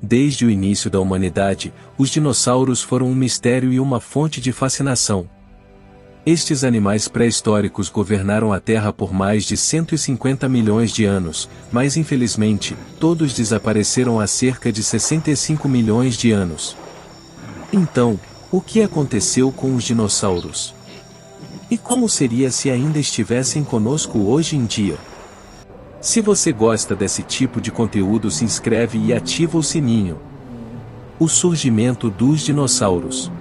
Desde o início da humanidade, os dinossauros foram um mistério e uma fonte de fascinação. Estes animais pré-históricos governaram a Terra por mais de 150 milhões de anos, mas infelizmente, todos desapareceram há cerca de 65 milhões de anos. Então, o que aconteceu com os dinossauros? E como seria se ainda estivessem conosco hoje em dia? Se você gosta desse tipo de conteúdo, se inscreve e ativa o sininho. O surgimento dos dinossauros.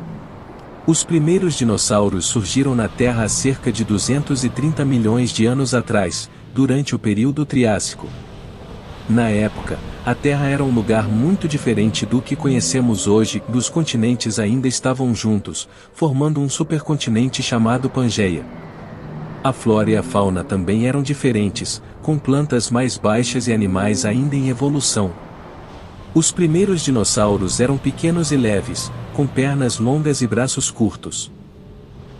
Os primeiros dinossauros surgiram na Terra há cerca de 230 milhões de anos atrás, durante o período Triássico. Na época, a Terra era um lugar muito diferente do que conhecemos hoje, e os continentes ainda estavam juntos, formando um supercontinente chamado Pangeia. A flora e a fauna também eram diferentes, com plantas mais baixas e animais ainda em evolução. Os primeiros dinossauros eram pequenos e leves, com pernas longas e braços curtos.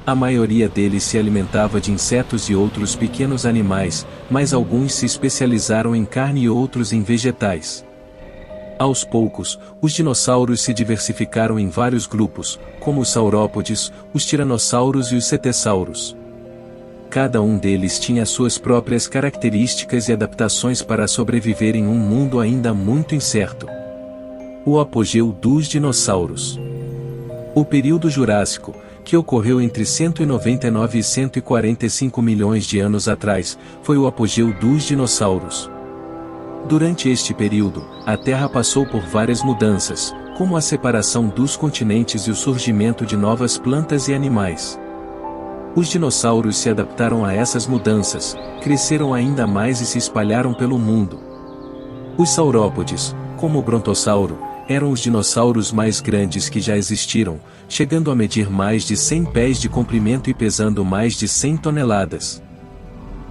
A maioria deles se alimentava de insetos e outros pequenos animais, mas alguns se especializaram em carne e outros em vegetais. Aos poucos, os dinossauros se diversificaram em vários grupos, como os saurópodes, os tiranossauros e os cetessauros. Cada um deles tinha suas próprias características e adaptações para sobreviver em um mundo ainda muito incerto. O apogeu dos dinossauros. O período Jurássico, que ocorreu entre 199 e 145 milhões de anos atrás, foi o apogeu dos dinossauros. Durante este período, a Terra passou por várias mudanças, como a separação dos continentes e o surgimento de novas plantas e animais. Os dinossauros se adaptaram a essas mudanças, cresceram ainda mais e se espalharam pelo mundo. Os saurópodes, como o brontossauro, eram os dinossauros mais grandes que já existiram, chegando a medir mais de 100 pés de comprimento e pesando mais de 100 toneladas.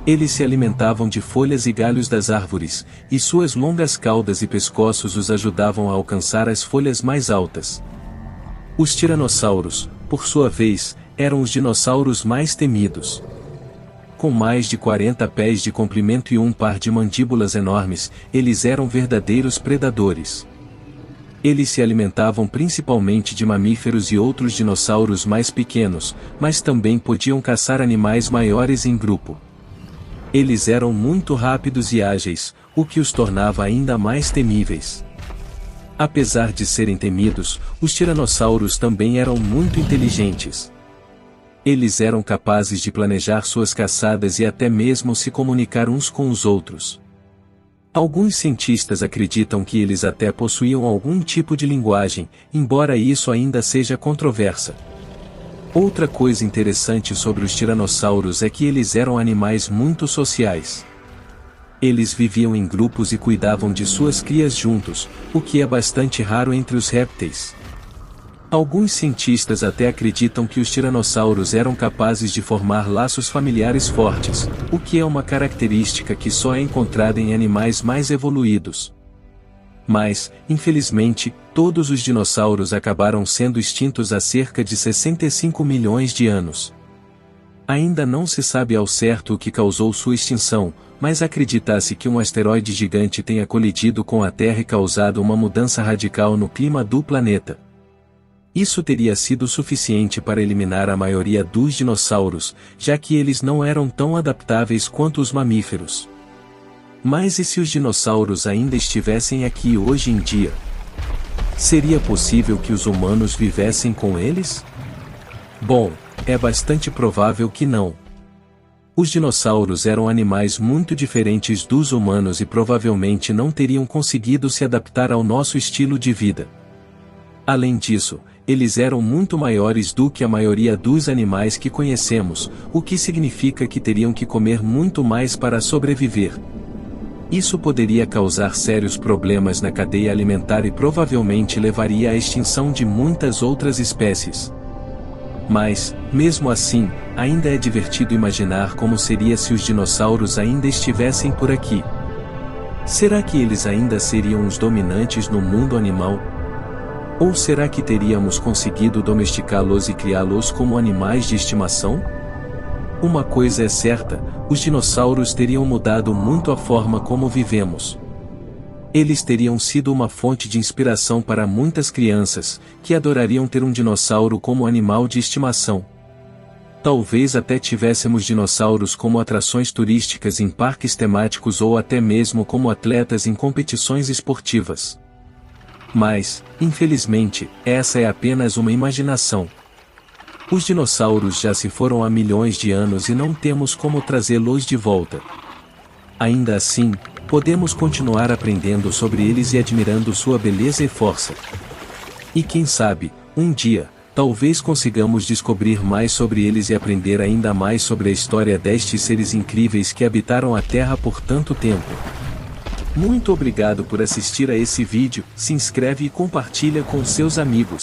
Eles se alimentavam de folhas e galhos das árvores, e suas longas caudas e pescoços os ajudavam a alcançar as folhas mais altas. Os tiranossauros, por sua vez, eram os dinossauros mais temidos. Com mais de 40 pés de comprimento e um par de mandíbulas enormes, eles eram verdadeiros predadores. Eles se alimentavam principalmente de mamíferos e outros dinossauros mais pequenos, mas também podiam caçar animais maiores em grupo. Eles eram muito rápidos e ágeis, o que os tornava ainda mais temíveis. Apesar de serem temidos, os tiranossauros também eram muito inteligentes. Eles eram capazes de planejar suas caçadas e até mesmo se comunicar uns com os outros. Alguns cientistas acreditam que eles até possuíam algum tipo de linguagem, embora isso ainda seja controversa. Outra coisa interessante sobre os tiranossauros é que eles eram animais muito sociais. Eles viviam em grupos e cuidavam de suas crias juntos, o que é bastante raro entre os répteis. Alguns cientistas até acreditam que os tiranossauros eram capazes de formar laços familiares fortes, o que é uma característica que só é encontrada em animais mais evoluídos. Mas, infelizmente, todos os dinossauros acabaram sendo extintos há cerca de 65 milhões de anos. Ainda não se sabe ao certo o que causou sua extinção, mas acredita-se que um asteroide gigante tenha colidido com a Terra e causado uma mudança radical no clima do planeta. Isso teria sido suficiente para eliminar a maioria dos dinossauros, já que eles não eram tão adaptáveis quanto os mamíferos. Mas e se os dinossauros ainda estivessem aqui hoje em dia? Seria possível que os humanos vivessem com eles? Bom, é bastante provável que não. Os dinossauros eram animais muito diferentes dos humanos e provavelmente não teriam conseguido se adaptar ao nosso estilo de vida. Além disso, eles eram muito maiores do que a maioria dos animais que conhecemos, o que significa que teriam que comer muito mais para sobreviver. Isso poderia causar sérios problemas na cadeia alimentar e provavelmente levaria à extinção de muitas outras espécies. Mas, mesmo assim, ainda é divertido imaginar como seria se os dinossauros ainda estivessem por aqui. Será que eles ainda seriam os dominantes no mundo animal? Ou será que teríamos conseguido domesticá-los e criá-los como animais de estimação? Uma coisa é certa, os dinossauros teriam mudado muito a forma como vivemos. Eles teriam sido uma fonte de inspiração para muitas crianças, que adorariam ter um dinossauro como animal de estimação. Talvez até tivéssemos dinossauros como atrações turísticas em parques temáticos ou até mesmo como atletas em competições esportivas. Mas, infelizmente, essa é apenas uma imaginação. Os dinossauros já se foram há milhões de anos e não temos como trazê-los de volta. Ainda assim, podemos continuar aprendendo sobre eles e admirando sua beleza e força. E quem sabe, um dia, talvez consigamos descobrir mais sobre eles e aprender ainda mais sobre a história destes seres incríveis que habitaram a Terra por tanto tempo. Muito obrigado por assistir a esse vídeo, se inscreve e compartilha com seus amigos.